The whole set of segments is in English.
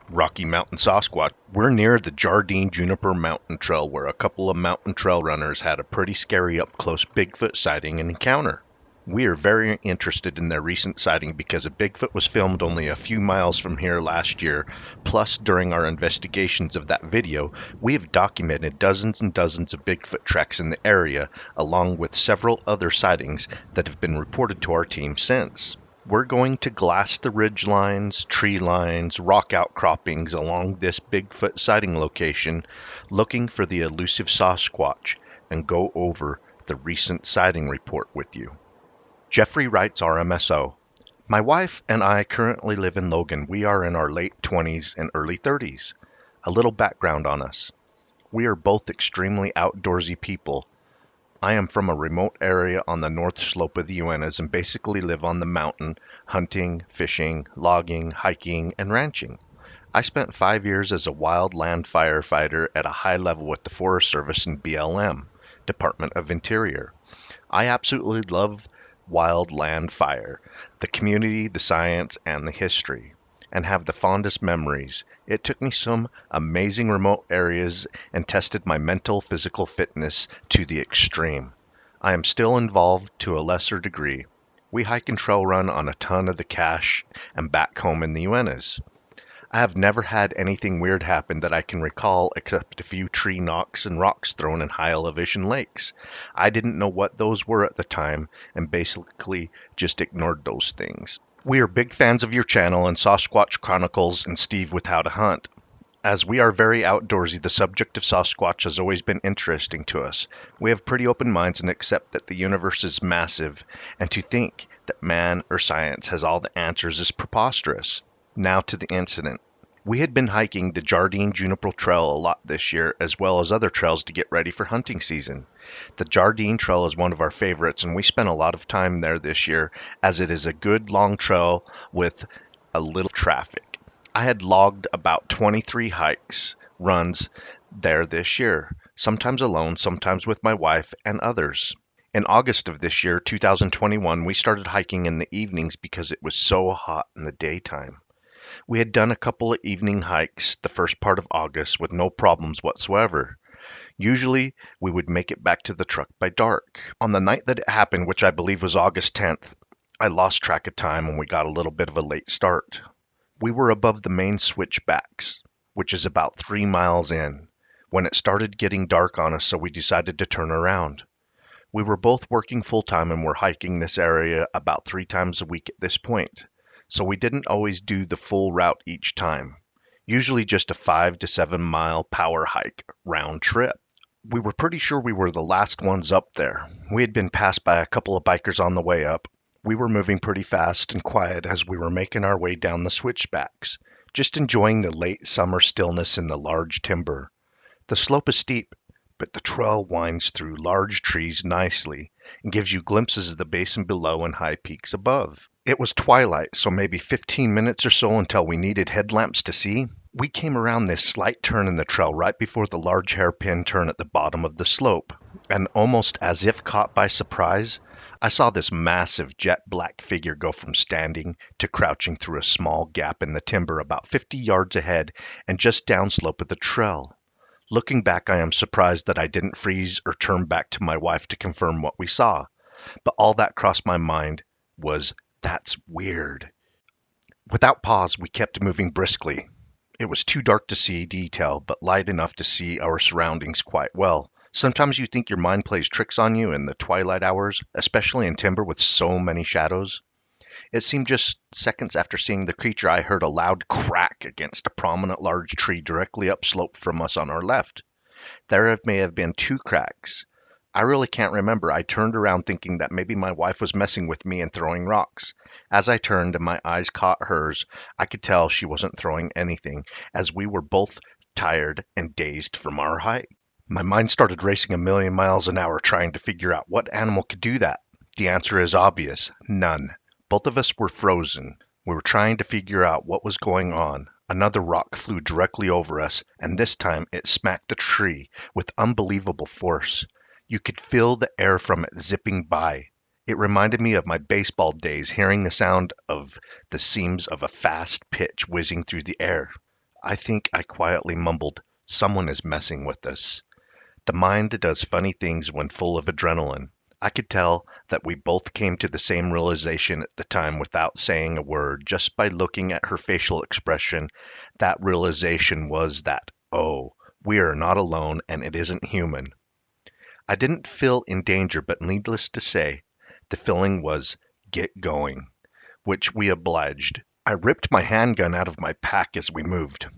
Rocky Mountain Sasquatch. We're near the Jardine Juniper Mountain Trail where a couple of mountain trail runners had a pretty scary up close Bigfoot sighting and encounter. We are very interested in their recent sighting because a Bigfoot was filmed only a few miles from here last year. Plus, during our investigations of that video, we have documented dozens and dozens of Bigfoot tracks in the area, along with several other sightings that have been reported to our team since. We're going to glass the ridge lines, tree lines, rock outcroppings along this Bigfoot sighting location, looking for the elusive Sasquatch, and go over the recent sighting report with you. Jeffrey writes RMSO. My wife and I currently live in Logan. We are in our late 20s and early 30s. A little background on us. We are both extremely outdoorsy people. I am from a remote area on the north slope of the Uintas and basically live on the mountain, hunting, fishing, logging, hiking, and ranching. I spent 5 years as a wildland firefighter at a high level with the Forest Service and BLM, Department of Interior. I absolutely love wildland fire, the community, the science, and the history, and have the fondest memories. It took me some amazing remote areas and tested my mental physical fitness to the extreme. I am still involved to a lesser degree. We hike and trail run on a ton of the cache and back home in the Uintas. I have never had anything weird happen that I can recall except a few tree knocks and rocks thrown in high elevation lakes. I didn't know what those were at the time and basically just ignored those things. We are big fans of your channel and Sasquatch Chronicles and Steve with How to Hunt. As we are very outdoorsy, the subject of Sasquatch has always been interesting to us. We have pretty open minds and accept that the universe is massive, and to think that man or science has all the answers is preposterous. Now to the incident. We had been hiking the Jardine Juniper Trail a lot this year, as well as other trails to get ready for hunting season. The Jardine Trail is one of our favorites, and we spent a lot of time there this year, as it is a good long trail with a little traffic. I had logged about 23 hikes, runs there this year, sometimes alone, sometimes with my wife and others. In August of this year, 2021, we started hiking in the evenings because it was so hot in the daytime. We had done a couple of evening hikes the first part of August with no problems whatsoever. Usually, we would make it back to the truck by dark. On the night that it happened, which I believe was August 10th, I lost track of time and we got a little bit of a late start. We were above the main switchbacks, which is about 3 miles in, when it started getting dark on us, so we decided to turn around. We were both working full time and were hiking this area about 3 times a week at this point, so we didn't always do the full route each time, usually just a 5 to 7 mile power hike round trip. We were pretty sure we were the last ones up there. We had been passed by a couple of bikers on the way up. We were moving pretty fast and quiet as we were making our way down the switchbacks, just enjoying the late summer stillness in the large timber. The slope is steep, but the trail winds through large trees nicely and gives you glimpses of the basin below and high peaks above. It was twilight, so maybe 15 minutes or so until we needed headlamps to see. We came around this slight turn in the trail right before the large hairpin turn at the bottom of the slope, and almost as if caught by surprise, I saw this massive jet black figure go from standing to crouching through a small gap in the timber about 50 yards ahead and just downslope of the trail. Looking back, I am surprised that I didn't freeze or turn back to my wife to confirm what we saw, but all that crossed my mind was, that's weird. Without pause, we kept moving briskly. It was too dark to see detail, but light enough to see our surroundings quite well. Sometimes you think your mind plays tricks on you in the twilight hours, especially in timber with so many shadows. It seemed just seconds after seeing the creature I heard a loud crack against a prominent large tree directly upslope from us on our left. There may have been two cracks. I really can't remember. I turned around thinking that maybe my wife was messing with me and throwing rocks. As I turned and my eyes caught hers, I could tell she wasn't throwing anything, as we were both tired and dazed from our hike. My mind started racing a million miles an hour trying to figure out what animal could do that. The answer is obvious. None. Both of us were frozen. We were trying to figure out what was going on. Another rock flew directly over us, and this time it smacked the tree with unbelievable force. You could feel the air from it zipping by. It reminded me of my baseball days, hearing the sound of the seams of a fast pitch whizzing through the air. I think I quietly mumbled, "Someone is messing with us." The mind does funny things when full of adrenaline. I could tell that we both came to the same realization at the time without saying a word, just by looking at her facial expression. That realization was that, oh, we are not alone and it isn't human. I didn't feel in danger, but needless to say, the feeling was get going, which we obliged. I ripped my handgun out of my pack as we moved,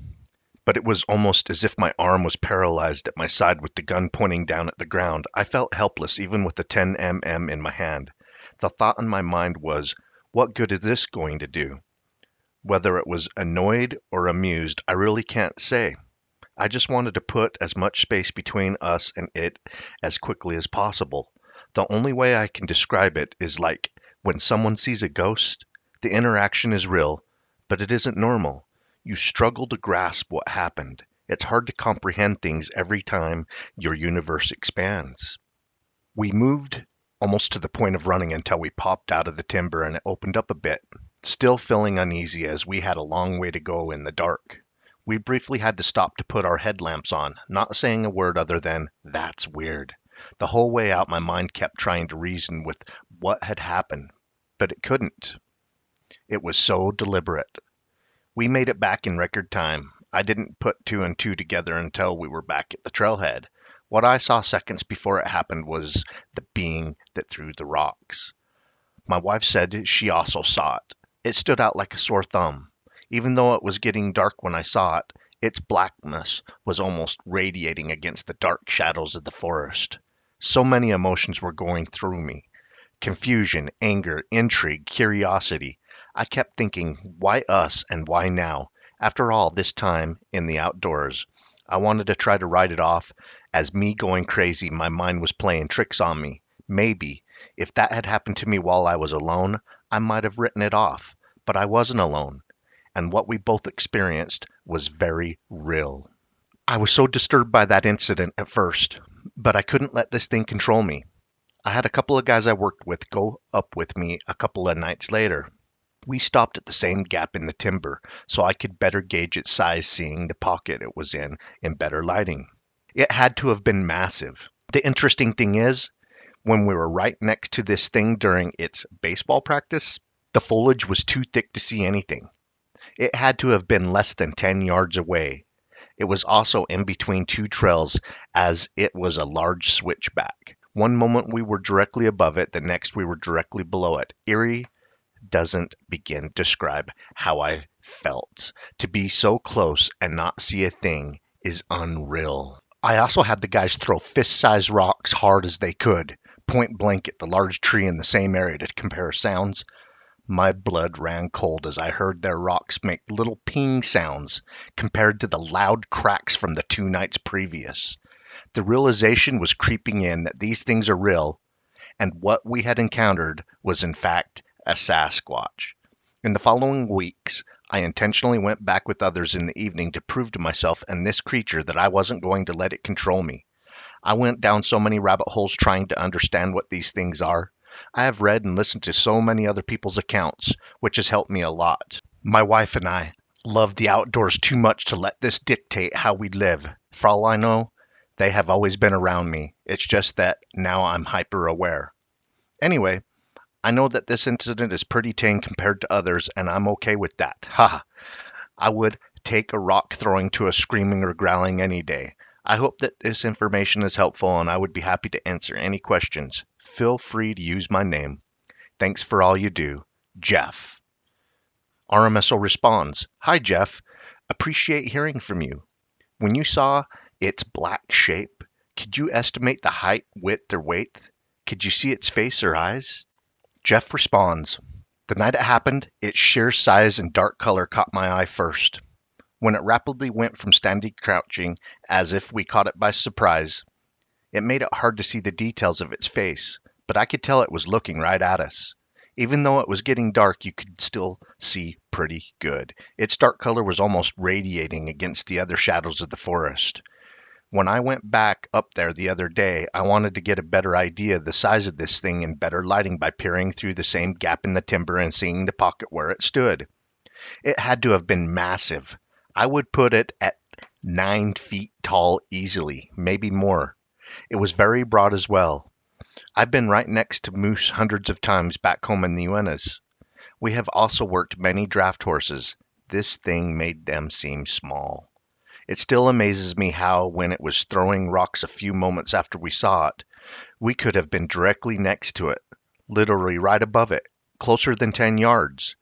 but it was almost as if my arm was paralyzed at my side with the gun pointing down at the ground. I felt helpless even with the 10mm in my hand. The thought in my mind was, what good is this going to do? Whether it was annoyed or amused, I really can't say. I just wanted to put as much space between us and it as quickly as possible. The only way I can describe it is like when someone sees a ghost. The interaction is real, but it isn't normal. You struggle to grasp what happened. It's hard to comprehend things every time your universe expands. We moved almost to the point of running until we popped out of the timber and it opened up a bit, still feeling uneasy as we had a long way to go in the dark. We briefly had to stop to put our headlamps on, not saying a word other than, "That's weird." The whole way out, my mind kept trying to reason with what had happened, but it couldn't. It was so deliberate. We made it back in record time. I didn't put two and two together until we were back at the trailhead. What I saw seconds before it happened was the being that threw the rocks. My wife said she also saw it. It stood out like a sore thumb. Even though it was getting dark when I saw it, its blackness was almost radiating against the dark shadows of the forest. So many emotions were going through me. Confusion, anger, intrigue, curiosity. I kept thinking, why us and why now? After all this time in the outdoors, I wanted to try to write it off as me going crazy. My mind was playing tricks on me. Maybe, if that had happened to me while I was alone, I might have written it off. But I wasn't alone, and what we both experienced was very real. I was so disturbed by that incident at first, but I couldn't let this thing control me. I had a couple of guys I worked with go up with me a couple of nights later. We stopped at the same gap in the timber so I could better gauge its size, seeing the pocket it was in better lighting. It had to have been massive. The interesting thing is, when we were right next to this thing during its baseball practice, the foliage was too thick to see anything. It had to have been less than 10 yards away. It was also in between two trails, as it was a large switchback. One moment we were directly above it, the next we were directly below it. Eerie doesn't begin to describe how I felt. To be so close and not see a thing is unreal. I also had the guys throw fist-sized rocks hard as they could, point blank at the large tree in the same area to compare sounds. My blood ran cold as I heard their rocks make little ping sounds compared to the loud cracks from the 2 nights previous. The realization was creeping in that these things are real, and what we had encountered was in fact a Sasquatch. In the following weeks, I intentionally went back with others in the evening to prove to myself and this creature that I wasn't going to let it control me. I went down so many rabbit holes trying to understand what these things are. I have read and listened to so many other people's accounts, which has helped me a lot. My wife and I love the outdoors too much to let this dictate how we live. For all I know, they have always been around me. It's just that now I'm hyper aware. Anyway, I know that this incident is pretty tame compared to others, and I'm okay with that. Haha. I would take a rock throwing to a screaming or growling any day. I hope that this information is helpful, and I would be happy to answer any questions. Feel free to use my name. Thanks for all you do, Jeff. RMSO responds, "Hi, Jeff. Appreciate hearing from you. When you saw its black shape, could you estimate the height, width, or weight? Could you see its face or eyes?" Jeff responds, "The night it happened, its sheer size and dark color caught my eye first. When it rapidly went from standing crouching, as if we caught it by surprise, it made it hard to see the details of its face, but I could tell it was looking right at us. Even though it was getting dark, you could still see pretty good. Its dark color was almost radiating against the other shadows of the forest. When I went back up there the other day, I wanted to get a better idea of the size of this thing in better lighting by peering through the same gap in the timber and seeing the pocket where it stood. It had to have been massive. I would put it at 9 feet tall easily, maybe more. It was very broad as well. I've been right next to moose hundreds of times back home in the Uintas. We have also worked many draft horses. This thing made them seem small. It still amazes me how, when it was throwing rocks a few moments after we saw it, we could have been directly next to it, literally right above it, closer than 10 yards.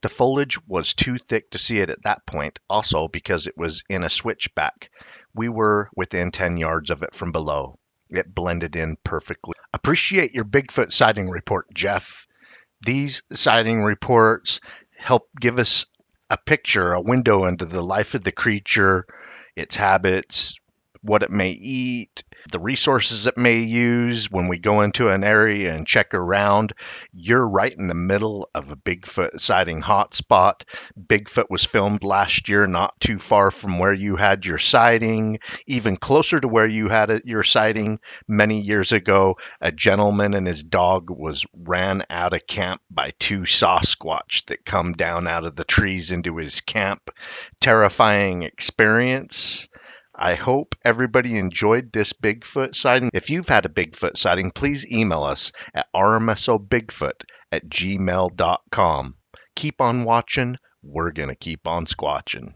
The foliage was too thick to see it at that point, also because it was in a switchback. We were within 10 yards of it from below. It blended in perfectly. Appreciate your Bigfoot sighting report, Jeff. These sighting reports help give us a picture, a window into the life of the creature, its habits, what it may eat, the resources it may use when we go into an area and check around. You're right in the middle of a Bigfoot sighting hotspot. Bigfoot was filmed last year, not too far from where you had your sighting, even closer to where you had your sighting many years ago. A gentleman and his dog was ran out of camp by two Sasquatch that come down out of the trees into his camp. Terrifying experience. I hope everybody enjoyed this Bigfoot sighting. If you've had a Bigfoot sighting, please email us at rmsobigfoot@gmail.com. Keep on watching. We're going to keep on squatching.